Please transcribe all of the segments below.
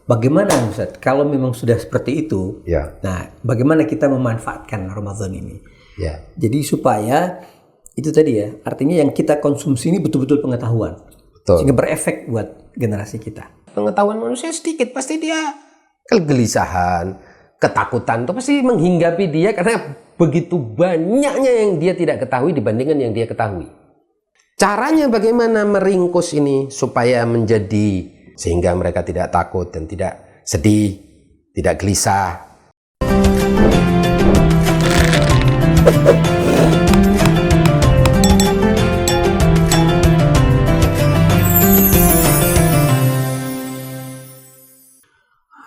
bagaimana Ustaz kalau memang sudah seperti itu? Ya. Nah, bagaimana kita memanfaatkan Ramadan ini? Ya. Jadi supaya itu tadi ya, artinya yang kita konsumsi ini betul-betul pengetahuan. Betul. Sehingga berefek buat generasi kita. Pengetahuan manusia sedikit, pasti dia kegelisahan, ketakutan itu pasti menghinggapi dia karena begitu banyaknya yang dia tidak ketahui dibandingkan yang dia ketahui. Caranya bagaimana meringkus ini supaya menjadi sehingga mereka tidak takut dan tidak sedih, tidak gelisah.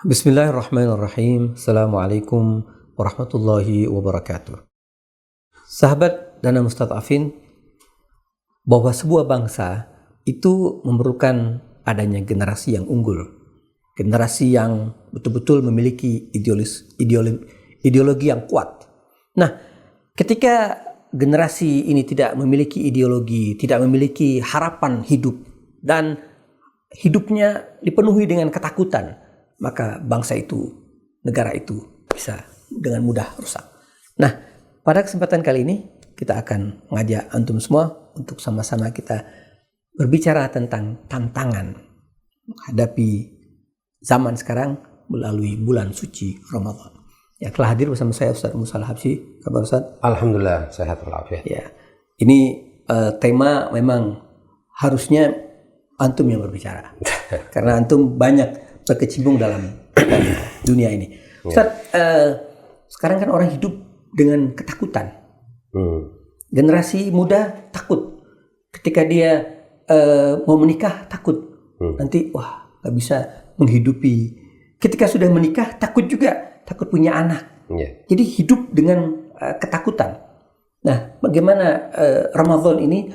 Bismillahirrahmanirrahim. Assalamualaikum warahmatullahi wabarakatuh. Sahabat dan mustadafin, bahwa sebuah bangsa itu memerlukan adanya generasi yang unggul, generasi yang betul-betul memiliki ideologi yang kuat. Nah, ketika generasi ini tidak memiliki ideologi, tidak memiliki harapan hidup, dan hidupnya dipenuhi dengan ketakutan, maka bangsa itu, negara itu bisa dengan mudah rusak. Nah, pada kesempatan kali ini kita akan mengajak antum semua untuk sama-sama kita berbicara tentang tantangan menghadapi zaman sekarang melalui bulan suci Ramadan. Ya, telah hadir bersama saya Ustaz Musa Al-Habsyi. Kabar Ustaz? Alhamdulillah, sehat walafiat. Ya, ini tema memang harusnya antum yang berbicara. Karena antum banyak berkecimpung dalam dunia ini. Ustaz, sekarang kan orang hidup dengan ketakutan. Generasi muda takut. Ketika dia mau menikah takut. Nanti gak bisa menghidupi. Ketika sudah menikah takut juga. Takut punya anak. Jadi hidup dengan ketakutan. Nah, bagaimana Ramadan ini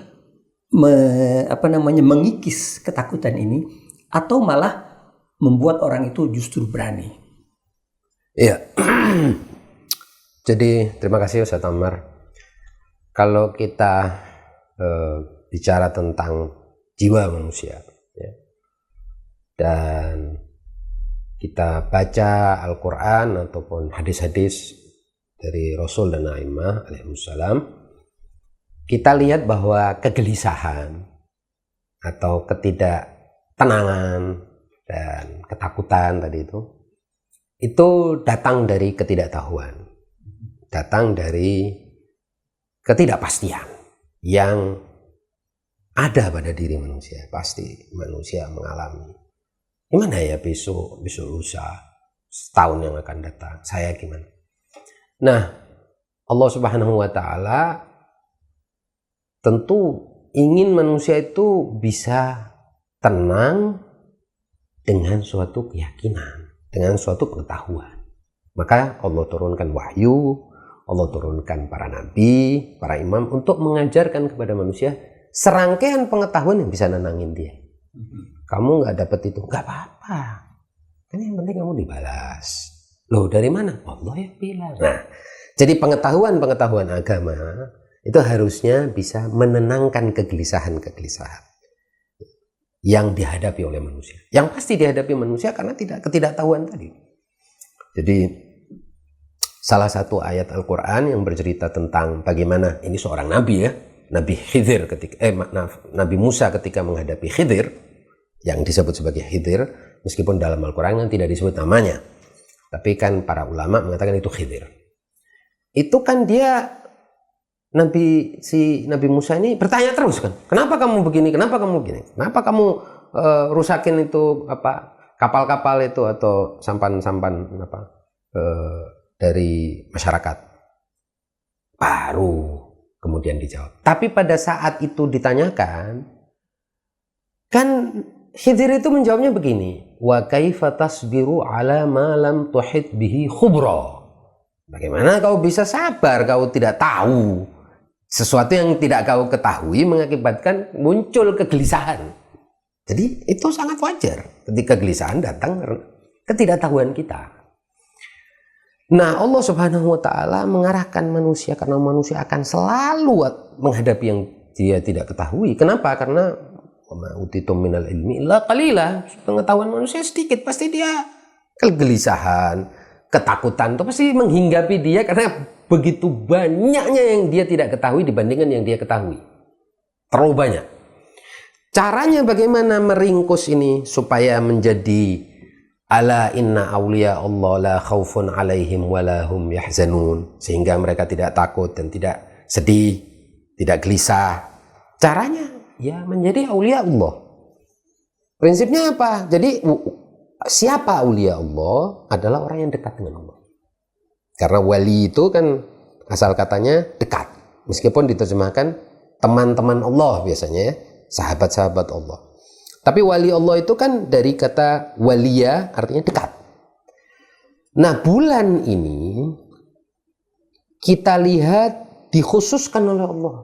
mengikis ketakutan ini, atau malah membuat orang itu justru berani? Iya. Jadi terima kasih Ustaz Ammar. Kalau kita bicara tentang jiwa manusia, ya, dan kita baca Al-Quran ataupun hadis-hadis dari Rasul dan A'immah alaihissalam, kita lihat bahwa kegelisahan atau ketidaktenangan dan ketakutan tadi itu datang dari ketidaktahuan, datang dari ketidakpastian yang ada pada diri manusia. Pasti manusia mengalami, gimana ya besok lusa, setahun yang akan datang, saya gimana. Nah, Allah Subhanahu wa Ta'ala tentu ingin manusia itu bisa tenang dengan suatu keyakinan, dengan suatu pengetahuan. Maka Allah turunkan wahyu, Allah turunkan para nabi, para imam untuk mengajarkan kepada manusia serangkaian pengetahuan yang bisa nenangin dia. Kamu gak dapat itu, gak apa-apa. Kan yang penting kamu dibalas. Loh, dari mana? Allah yang bilang. Nah, jadi pengetahuan agama itu harusnya bisa menenangkan kegelisahan-kegelisahan yang dihadapi oleh manusia, yang pasti dihadapi manusia karena ketidaktahuan tadi. Jadi salah satu ayat Al-Quran yang bercerita tentang bagaimana ini seorang nabi, ya, Nabi Khidir Nabi Musa ketika menghadapi Khidir, yang disebut sebagai Khidir, meskipun dalam Al-Quran kan tidak disebut namanya, tapi kan para ulama mengatakan itu Khidir. Itu kan dia Nabi Musa ini bertanya terus kan, kenapa kamu begini, kenapa kamu begini, kenapa kamu rusakin itu kapal-kapal itu atau sampan-sampan dari masyarakat. Baru kemudian dijawab. Tapi pada saat itu ditanyakan, kan Khidir itu menjawabnya begini, wa kaifa tasbiru ala ma lam tuhit bihi khubra. Bagaimana kau bisa sabar, kau tidak tahu sesuatu yang tidak kau ketahui mengakibatkan muncul kegelisahan. Jadi itu sangat wajar ketika kegelisahan datang karena ketidaktahuan kita. Nah, Allah Subhanahu wa Ta'ala mengarahkan manusia karena manusia akan selalu menghadapi yang dia tidak ketahui. Kenapa? Karena utitum minal ilmi illa qalila. Pengetahuan manusia sedikit, pasti dia kegelisahan, ketakutan itu pasti menghinggapi dia karena begitu banyaknya yang dia tidak ketahui dibandingkan yang dia ketahui. Terlalu banyak. Caranya bagaimana meringkus ini supaya menjadi ala inna awliya Allah la khaufun alaihim walahum yahzanun, sehingga mereka tidak takut dan tidak sedih, tidak gelisah. Caranya ya menjadi awliya Allah. Prinsipnya apa? Jadi siapa awliya Allah adalah orang yang dekat dengan Allah. Karena wali itu kan asal katanya dekat. Meskipun diterjemahkan teman-teman Allah biasanya ya, sahabat-sahabat Allah. Tapi wali Allah itu kan dari kata waliya artinya dekat. Nah, bulan ini kita lihat dikhususkan oleh Allah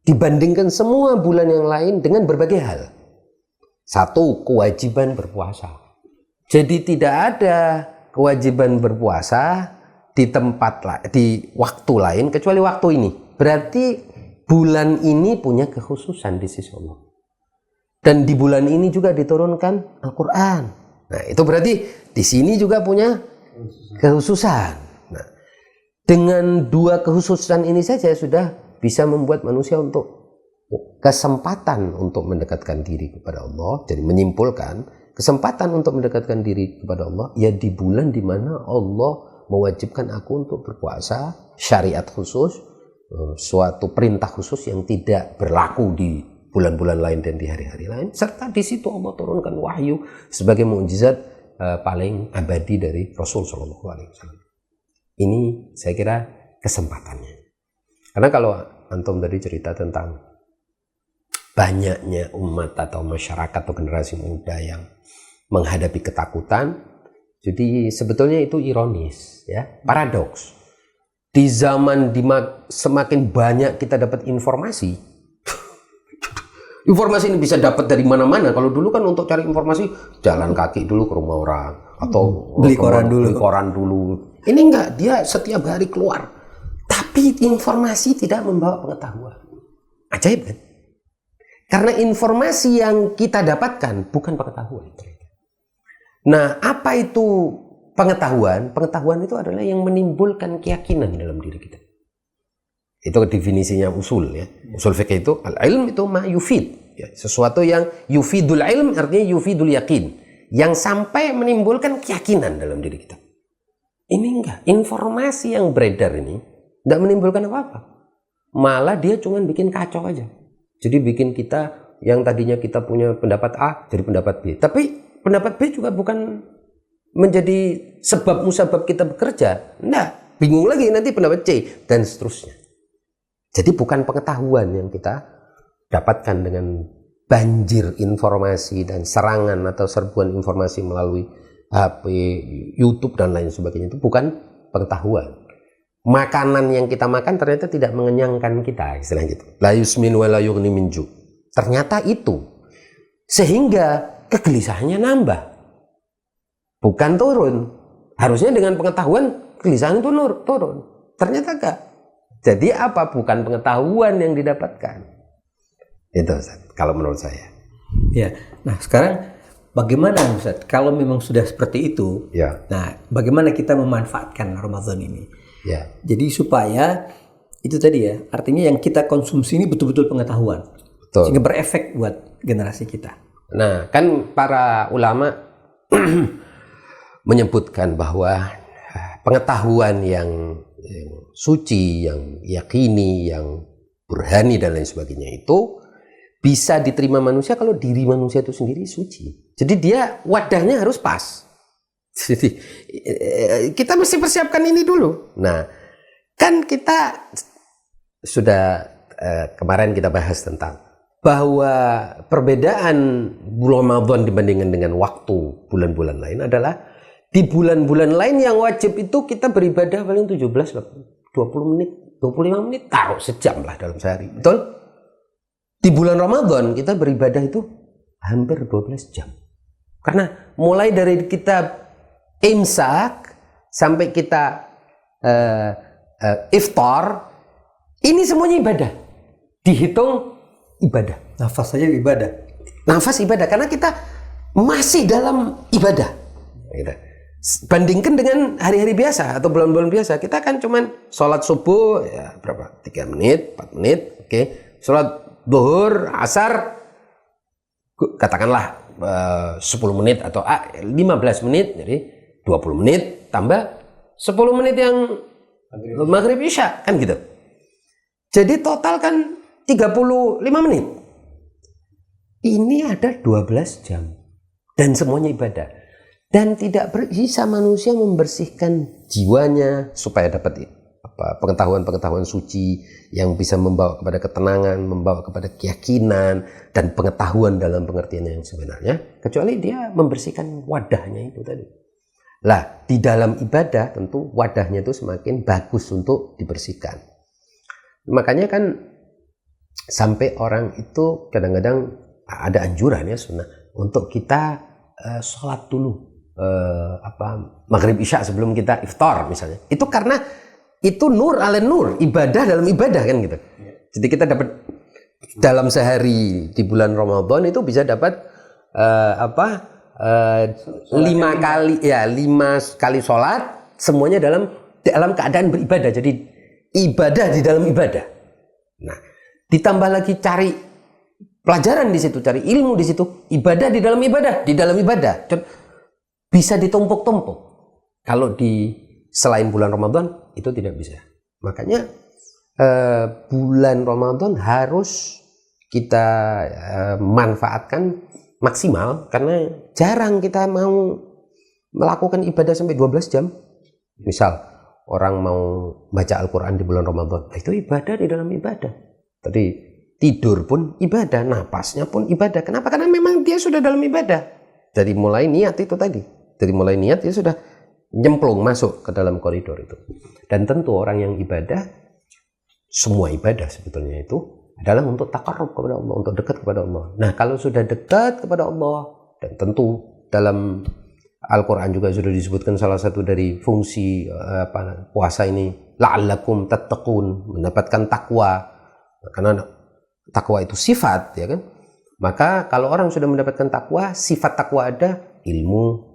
dibandingkan semua bulan yang lain dengan berbagai hal. Satu, kewajiban berpuasa. Jadi tidak ada kewajiban berpuasa di waktu lain kecuali waktu ini. Berarti bulan ini punya kekhususan di sisi Allah. Dan di bulan ini juga diturunkan Al-Quran. Nah, itu berarti di sini juga punya kekhususan. Nah, dengan dua kekhususan ini saja sudah bisa membuat manusia untuk kesempatan untuk mendekatkan diri kepada Allah. Jadi menyimpulkan kesempatan untuk mendekatkan diri kepada Allah ya di bulan di mana Allah mewajibkan aku untuk berpuasa, syariat khusus, suatu perintah khusus yang tidak berlaku di bulan-bulan lain dan di hari-hari lain, serta di situ Allah turunkan wahyu sebagai mukjizat paling abadi dari Rasul Shallallahu Alaihi Wasallam. Ini saya kira kesempatannya. Karena kalau antum tadi cerita tentang banyaknya umat atau masyarakat atau generasi muda yang menghadapi ketakutan, jadi sebetulnya itu ironis, ya, paradoks. Di zaman semakin banyak kita dapat informasi, informasi ini bisa dapat dari mana-mana. Kalau dulu kan untuk cari informasi jalan kaki dulu ke rumah orang atau beli koran dulu. Ini enggak, dia setiap hari keluar. Tapi informasi tidak membawa pengetahuan. Ajaib kan? Karena informasi yang kita dapatkan bukan pengetahuan. Nah, apa itu pengetahuan? Pengetahuan itu adalah yang menimbulkan keyakinan dalam diri kita. Itu definisinya usul ya. Usul fikih itu al-ilm itu ma yufid, ya, sesuatu yang yufidul ilm artinya yufidul yakin, yang sampai menimbulkan keyakinan dalam diri kita. Ini enggak, informasi yang beredar ini enggak menimbulkan apa-apa. Malah dia cuma bikin kacau aja. Jadi bikin kita yang tadinya kita punya pendapat A jadi pendapat B. Tapi pendapat B juga bukan menjadi sebab musabab kita bekerja. Enggak, bingung lagi nanti pendapat C dan seterusnya. Jadi bukan pengetahuan yang kita dapatkan dengan banjir informasi dan serangan atau serbuan informasi melalui HP, YouTube dan lain sebagainya. Itu bukan pengetahuan. Makanan yang kita makan ternyata tidak mengenyangkan kita, istilah gitu. La yusmin wa la yughni min ju'. Ternyata itu. Sehingga kegelisahannya nambah. Bukan turun. Harusnya dengan pengetahuan kegelisahan itu turun. Ternyata enggak. Jadi apa? Bukan pengetahuan yang didapatkan. Itu Ustaz, kalau menurut saya. Ya. Nah, sekarang bagaimana Ustaz? Kalau memang sudah seperti itu, ya. Nah, bagaimana kita memanfaatkan Ramadan ini? Ya. Jadi supaya itu tadi ya, artinya yang kita konsumsi ini betul-betul pengetahuan. Betul. Sehingga berefek buat generasi kita. Nah, kan para ulama menyebutkan bahwa pengetahuan yang suci, yang yakini, yang burhani dan lain sebagainya itu bisa diterima manusia kalau diri manusia itu sendiri suci. Jadi dia wadahnya harus pas. Jadi kita mesti persiapkan ini dulu. Nah, kan kita sudah kemarin kita bahas tentang bahwa perbedaan bulan Ramadan dibandingkan dengan waktu bulan-bulan lain adalah di bulan-bulan lain yang wajib itu kita beribadah paling 17, 20 menit, 25 menit, taruh sejam lah dalam sehari. Betul? Di bulan Ramadan kita beribadah itu hampir 12 jam. Karena mulai dari kita imsak sampai kita iftar, ini semuanya ibadah. Dihitung ibadah. Nafas saja ibadah. Nafas ibadah karena kita masih dalam ibadah. Bandingkan dengan hari-hari biasa atau bulan-bulan biasa, kita kan cuman sholat subuh ya berapa? 3 menit, 4 menit, oke. Sholat zuhur, asar, katakanlah 10 menit atau 15 menit, jadi 20 menit tambah 10 menit yang maghrib isya, kan gitu. Jadi total kan 35 menit. Ini ada 12 jam dan semuanya ibadah. Dan tidak bisa manusia membersihkan jiwanya supaya dapat pengetahuan-pengetahuan suci yang bisa membawa kepada ketenangan, membawa kepada keyakinan dan pengetahuan dalam pengertian yang sebenarnya, kecuali dia membersihkan wadahnya itu tadi. Lah, di dalam ibadah tentu wadahnya itu semakin bagus untuk dibersihkan. Makanya kan sampai orang itu kadang-kadang ada anjuran ya sunnah untuk kita sholat dulu maghrib isya sebelum kita iftar misalnya. Itu karena itu nur ala nur, ibadah dalam ibadah kan gitu. Jadi kita dapat dalam sehari di bulan Ramadan itu bisa dapat 5 kali sholat, semuanya dalam keadaan beribadah. Jadi ibadah di dalam ibadah. Nah, ditambah lagi cari pelajaran di situ, cari ilmu di situ, ibadah di dalam ibadah, bisa ditumpuk-tumpuk. Kalau di selain bulan Ramadan itu tidak bisa. Makanya bulan Ramadan harus kita manfaatkan maksimal, karena jarang kita mau melakukan ibadah sampai 12 jam. Misal orang mau baca Al-Quran di bulan Ramadan, itu ibadah di dalam ibadah. Tadi tidur pun ibadah, napasnya pun ibadah. Kenapa? Karena memang dia sudah dalam ibadah. Dari mulai niat itu tadi. Dari mulai niat dia sudah nyemplung masuk ke dalam koridor itu. Dan tentu orang yang ibadah, semua ibadah sebetulnya itu adalah untuk takarrub kepada Allah, untuk dekat kepada Allah. Nah, kalau sudah dekat kepada Allah, dan tentu dalam Al-Quran juga sudah disebutkan salah satu dari fungsi puasa ini, la'allakum tattaqun, mendapatkan takwa. Karena takwa itu sifat, ya kan? Maka kalau orang sudah mendapatkan takwa, sifat takwa ada ilmu.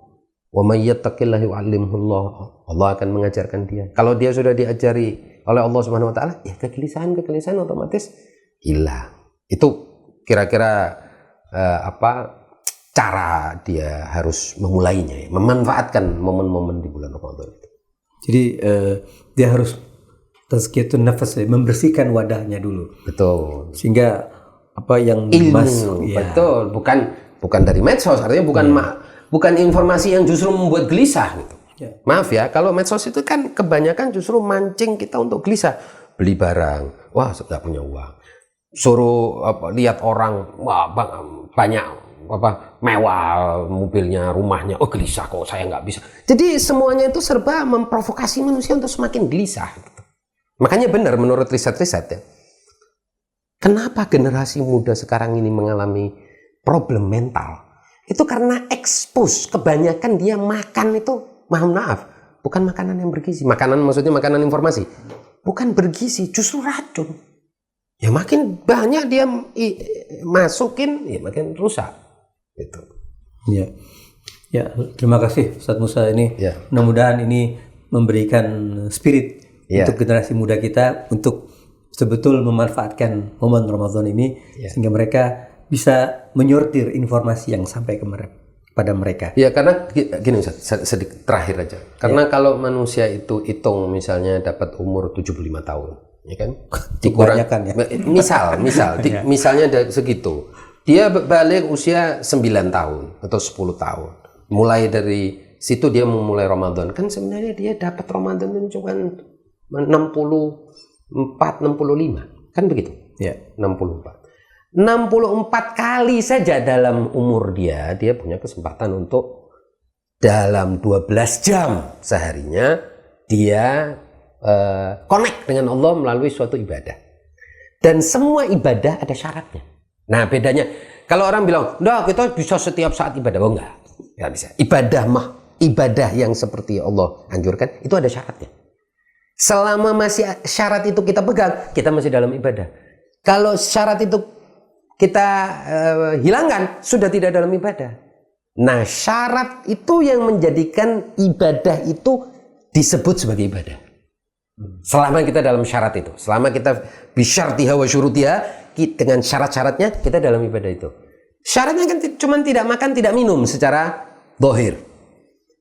Wa may yattaqillaha yu'allimhullah. Allah akan mengajarkan dia. Kalau dia sudah diajari oleh Allah Subhanahu wa taala, ya kegelisahan otomatis hilang. Itu kira-kira cara dia harus memulainya, memanfaatkan momen-momen di bulan Ramadan itu. Jadi dia harus tazkiyatun nafas, membersihkan wadahnya dulu. Betul. Sehingga apa yang ilmu masuk, ya. Betul, bukan dari medsos, artinya bukan informasi yang justru membuat gelisah gitu. Ya. Maaf ya, kalau medsos itu kan kebanyakan justru mancing kita untuk gelisah. Beli barang, wah nggak punya uang. Suruh lihat orang, wah banyak mewah mobilnya, rumahnya, oh gelisah kok saya nggak bisa. Jadi semuanya itu serba memprovokasi manusia untuk semakin gelisah gitu. Makanya benar menurut riset-riset ya, kenapa generasi muda sekarang ini mengalami problem mental? Itu karena expose, kebanyakan dia makan itu, mohon maaf, bukan makanan yang bergizi. Makanan maksudnya makanan informasi, bukan bergizi, justru racun. Ya makin banyak dia masukin, ya makin rusak. Gitu. Ya, ya, terima kasih Ustadz Musa ini. Ya. Mudah-mudahan ini memberikan spirit untuk generasi muda kita untuk sebetul memanfaatkan momen Ramadan ini, sehingga mereka bisa menyortir informasi yang sampai kepada mereka. Ya, karena gini Ustaz, sedikit terakhir aja. Karena kalau manusia itu hitung misalnya dapat umur 75 tahun, ya kan? Kebanyakan ya. Misalnya dari segitu. Dia balik usia 9 tahun atau 10 tahun. Mulai dari situ dia memulai Ramadan. Kan sebenarnya dia dapat Ramadan itu cuma 64, 65. Kan begitu? Ya. 64 kali saja dalam umur dia punya kesempatan untuk dalam 12 jam seharinya dia connect dengan Allah melalui suatu ibadah. Dan semua ibadah ada syaratnya. Nah bedanya, kalau orang bilang, "Nah, kita bisa setiap saat ibadah." Oh enggak bisa. Ibadah yang seperti Allah anjurkan, itu ada syaratnya. Selama masih syarat itu kita pegang, kita masih dalam ibadah. Kalau syarat itu kita hilangkan, sudah tidak dalam ibadah. Nah, syarat itu yang menjadikan ibadah itu disebut sebagai ibadah. Selama kita dalam syarat itu, selama kita bisyartiha wa syurutiha, dengan syarat-syaratnya kita dalam ibadah itu. Syaratnya kan cuma tidak makan, tidak minum secara zahir.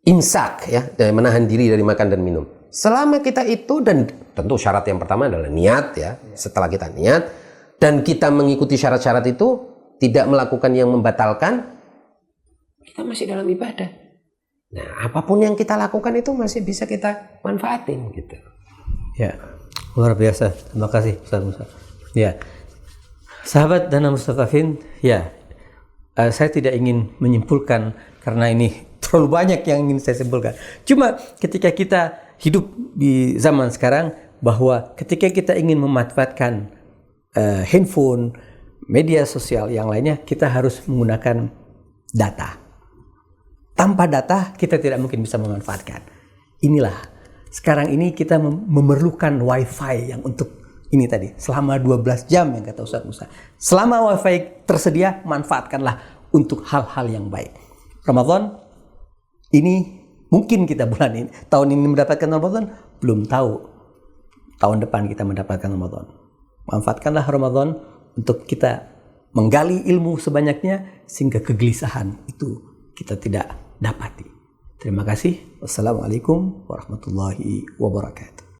Imsak, ya, menahan diri dari makan dan minum. Selama kita itu, dan tentu syarat yang pertama adalah niat, ya. Setelah kita niat dan kita mengikuti syarat-syarat itu, tidak melakukan yang membatalkan, kita masih dalam ibadah. Nah, apapun yang kita lakukan itu masih bisa kita manfaatin gitu. Ya, luar biasa. Terima kasih Ustaz Musa. Ya, sahabat Dana Mustadhafin, ya, saya tidak ingin menyimpulkan karena ini terlalu banyak yang ingin saya simpulkan. Cuma ketika kita hidup di zaman sekarang, bahwa ketika kita ingin memanfaatkan handphone, media sosial yang lainnya, kita harus menggunakan data. Tanpa data kita tidak mungkin bisa memanfaatkan. Inilah sekarang ini kita memerlukan wifi yang untuk ini tadi selama 12 jam yang kata Ustaz Musa. Selama wifi tersedia, manfaatkanlah untuk hal-hal yang baik. Ramadan ini mungkin kita bulan ini, tahun ini mendapatkan Ramadan, belum tahu tahun depan kita mendapatkan Ramadan. Manfaatkanlah Ramadan untuk kita menggali ilmu sebanyaknya sehingga kegelisahan itu kita tidak dapati. Terima kasih. Wassalamualaikum warahmatullahi wabarakatuh.